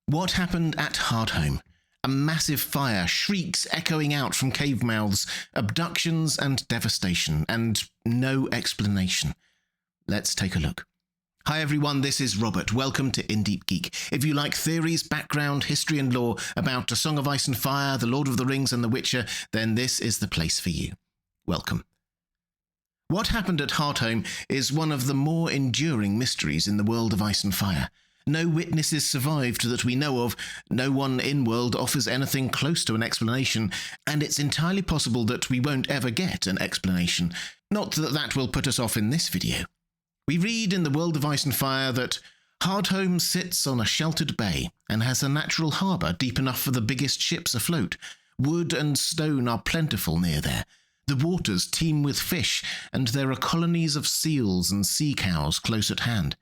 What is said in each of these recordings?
What happened at Hardhome? A massive fire, shrieks echoing out from cave mouths, abductions and devastation, and no explanation. Let's take a look. Hi everyone, this is Robert. Welcome to Deep Geek. If you like theories, background, history and lore about A Song of Ice and Fire, The Lord of the Rings and The Witcher, then this is the place for you. Welcome. What happened at Hardhome is one of the more enduring mysteries in the world of Ice and Fire. No witnesses survived that we know of, no one in-world offers anything close to an explanation, and it's entirely possible that we won't ever get an explanation. Not that that will put us off in this video. We read in the world of Ice and Fire that Hardhome sits on a sheltered bay and has a natural harbour deep enough for the biggest ships afloat. Wood and stone are plentiful near there. The waters teem with fish, and there are colonies of seals and sea cows close at hand.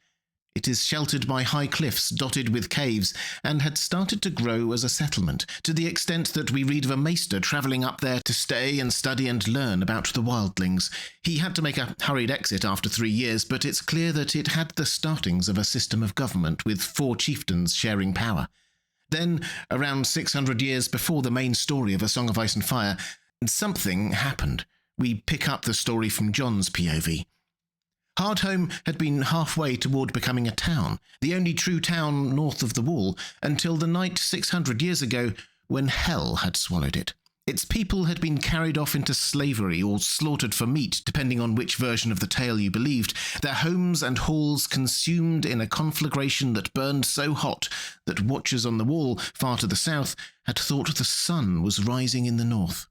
It is sheltered by high cliffs dotted with caves, and had started to grow as a settlement, to the extent that we read of a maester travelling up there to stay and study and learn about the wildlings. He had to make a hurried exit after 3 years, but it's clear that it had the startings of a system of government, with 4 chieftains sharing power. Then, around 600 years before the main story of A Song of Ice and Fire, something happened. We pick up the story from John's POV. Hardhome had been halfway toward becoming a town, the only true town north of the wall, until the night 600 years ago when hell had swallowed it. Its people had been carried off into slavery or slaughtered for meat, depending on which version of the tale you believed, their homes and halls consumed in a conflagration that burned so hot that watchers on the wall far to the south had thought the sun was rising in the north.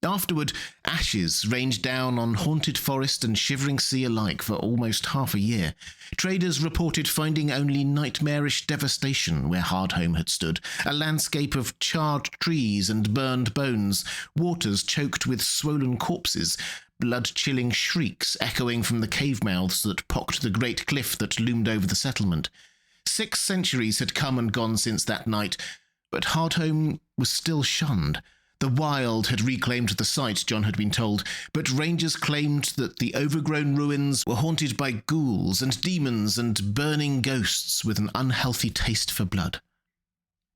Afterward, ashes rained down on haunted forest and shivering sea alike for almost half a year. Traders reported finding only nightmarish devastation where Hardhome had stood, a landscape of charred trees and burned bones, waters choked with swollen corpses, blood-chilling shrieks echoing from the cave mouths that pocked the great cliff that loomed over the settlement. 6 centuries had come and gone since that night, but Hardhome was still shunned. The wild had reclaimed the site, John had been told, but rangers claimed that the overgrown ruins were haunted by ghouls and demons and burning ghosts with an unhealthy taste for blood.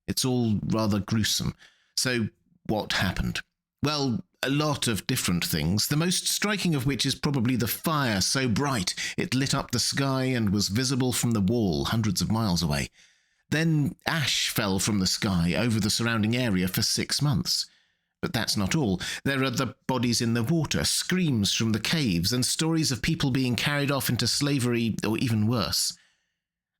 It's all rather gruesome. So what happened? Well, a lot of different things, the most striking of which is probably the fire so bright it lit up the sky and was visible from the wall hundreds of miles away. Then ash fell from the sky over the surrounding area for 6 months. But that's not all. There are the bodies in the water, screams from the caves, and stories of people being carried off into slavery, or even worse.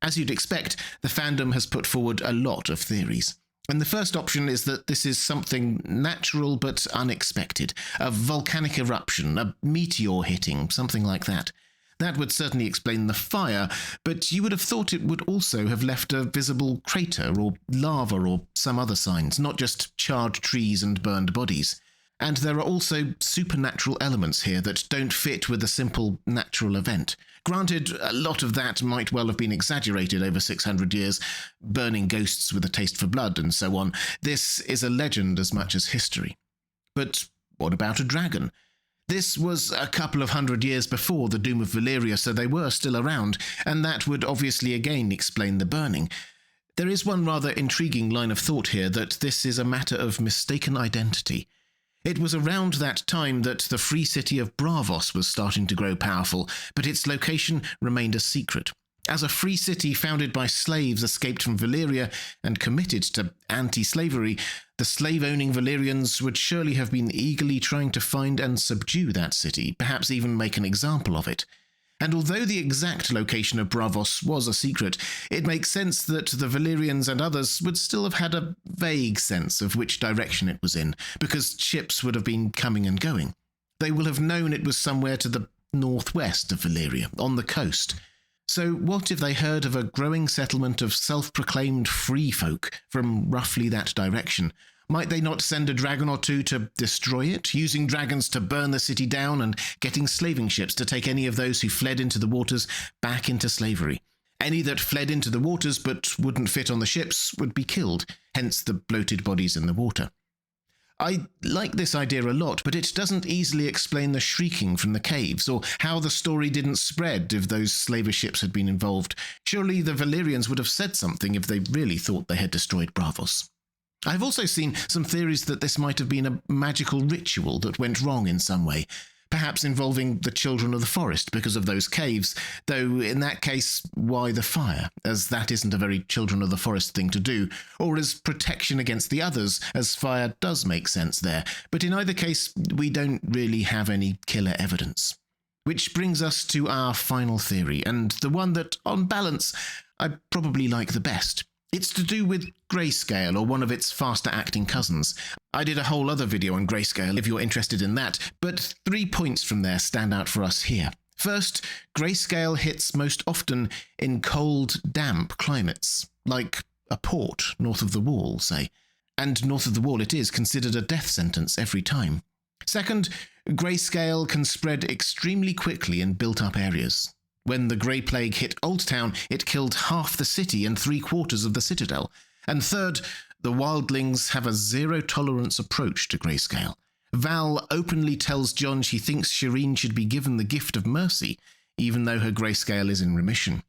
As you'd expect, the fandom has put forward a lot of theories. And the first option is that this is something natural but unexpected. A volcanic eruption, a meteor hitting, something like that. That would certainly explain the fire, but you would have thought it would also have left a visible crater or lava or some other signs, not just charred trees and burned bodies. And there are also supernatural elements here that don't fit with a simple natural event. Granted, a lot of that might well have been exaggerated over 600 years, burning ghosts with a taste for blood and so on. This is a legend as much as history. But what about a dragon? This was a couple of 100 years before the doom of Valyria, so they were still around, and that would obviously again explain the burning. There is one rather intriguing line of thought here that this is a matter of mistaken identity. It was around that time that the free city of Braavos was starting to grow powerful, but its location remained a secret. As a free city founded by slaves escaped from Valyria and committed to anti-slavery, the slave-owning Valyrians would surely have been eagerly trying to find and subdue that city, perhaps even make an example of it. And although the exact location of Braavos was a secret, it makes sense that the Valyrians and others would still have had a vague sense of which direction it was in, because ships would have been coming and going. They will have known it was somewhere to the northwest of Valyria, on the coast. So what if they heard of a growing settlement of self-proclaimed free folk from roughly that direction? Might they not send a dragon or two to destroy it, using dragons to burn the city down and getting slaving ships to take any of those who fled into the waters back into slavery? Any that fled into the waters but wouldn't fit on the ships would be killed, hence the bloated bodies in the water. I like this idea a lot, but it doesn't easily explain the shrieking from the caves, or how the story didn't spread if those slaver ships had been involved. Surely the Valyrians would have said something if they really thought they had destroyed Braavos. I've also seen some theories that this might have been a magical ritual that went wrong in some way, perhaps involving the children of the forest because of those caves, though in that case, why the fire, as that isn't a very children of the forest thing to do, or as protection against the others, as fire does make sense there, but in either case, we don't really have any killer evidence. Which brings us to our final theory, and the one that, on balance, I probably like the best. It's to do with Grayscale, or one of its faster-acting cousins. I did a whole other video on Grayscale if you're interested in that, but 3 points from there stand out for us here. First, Grayscale hits most often in cold, damp climates, like a port north of the Wall, say. And north of the Wall it is considered a death sentence every time. Second, Grayscale can spread extremely quickly in built-up areas. When the Grey Plague hit Old Town, it killed half the city and 3/4 of the Citadel. And third, the wildlings have a zero-tolerance approach to Grayscale. Val openly tells Jon she thinks Shireen should be given the gift of mercy, even though her Grayscale is in remission.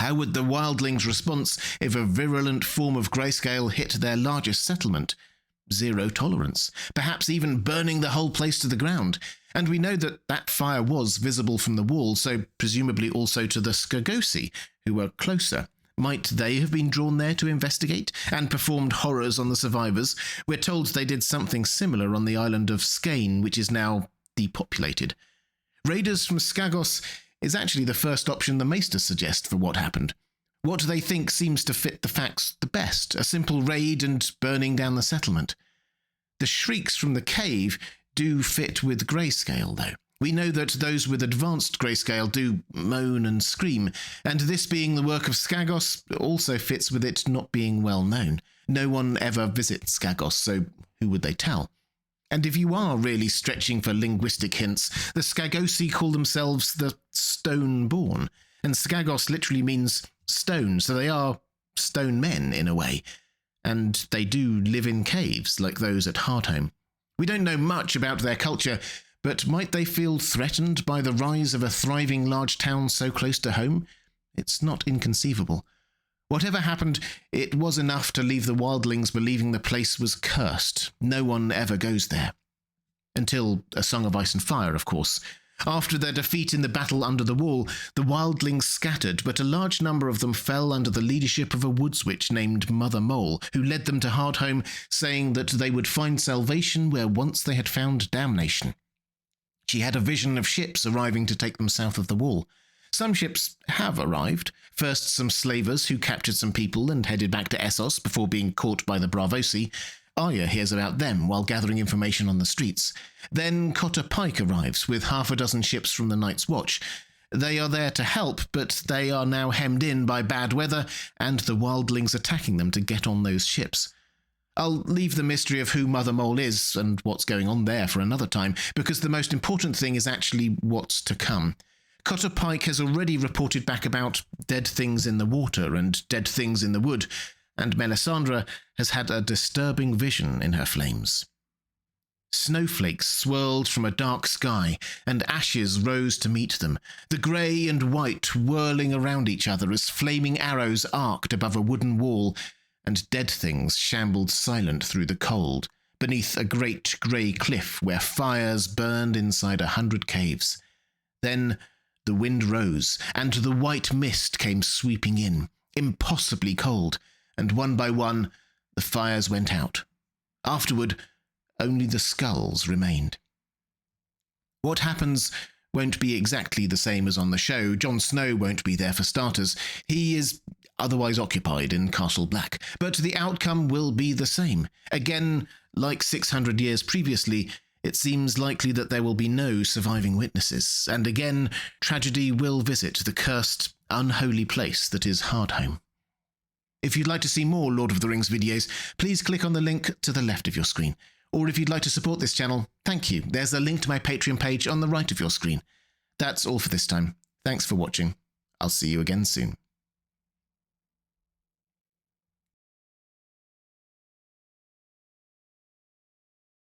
How would the wildlings' response if a virulent form of Grayscale hit their largest settlement? Zero tolerance, perhaps even burning the whole place to the ground. And we know that that fire was visible from the Wall, so presumably also to the Skagosi, who were closer. Might they have been drawn there to investigate and performed horrors on the survivors? We're told they did something similar on the island of Skane, which is now depopulated. Raiders from Skagos is actually the first option the Maesters suggest for what happened. What they think seems to fit the facts the best, a simple raid and burning down the settlement. The shrieks from the cave do fit with Grayscale, though. We know that those with advanced Grayscale do moan and scream, and this being the work of Skagos also fits with it not being well known. No one ever visits Skagos, so who would they tell? And if you are really stretching for linguistic hints, the Skagosi call themselves the Stone-born, and Skagos literally means stone, so they are stone men in a way. And they do live in caves, like those at Hardhome. We don't know much about their culture, but might they feel threatened by the rise of a thriving large town so close to home? It's not inconceivable. Whatever happened, it was enough to leave the wildlings believing the place was cursed. No one ever goes there. Until A Song of Ice and Fire, of course. After their defeat in the battle under the Wall, the wildlings scattered, but a large number of them fell under the leadership of a woods witch named Mother Mole, who led them to Hardhome, saying that they would find salvation where once they had found damnation. She had a vision of ships arriving to take them south of the Wall. Some ships have arrived. First, some slavers who captured some people and headed back to Essos before being caught by the Braavosi. Arya hears about them while gathering information on the streets. Then Cotter Pike arrives with half a dozen ships from the Night's Watch. They are there to help, but they are now hemmed in by bad weather and the wildlings attacking them to get on those ships. I'll leave the mystery of who Mother Mole is and what's going on there for another time, because the most important thing is actually what's to come. Cotter Pike has already reported back about dead things in the water and dead things in the wood, and Melisandre has had a disturbing vision in her flames. Snowflakes swirled from a dark sky, and ashes rose to meet them, the grey and white whirling around each other as flaming arrows arced above a wooden wall, and dead things shambled silent through the cold, beneath a great grey cliff where fires burned inside 100 caves. Then the wind rose, and the white mist came sweeping in, impossibly cold, and one by one the fires went out. Afterward, only the skulls remained. What happens won't be exactly the same as on the show. Jon Snow won't be there for starters. He is otherwise occupied in Castle Black, but the outcome will be the same. Again, like 600 years previously, it seems likely that there will be no surviving witnesses, and again, tragedy will visit the cursed, unholy place that is Hardhome. If you'd like to see more Lord of the Rings videos, please click on the link to the left of your screen. Or if you'd like to support this channel, thank you. There's a link to my Patreon page on the right of your screen. That's all for this time. Thanks for watching. I'll see you again soon.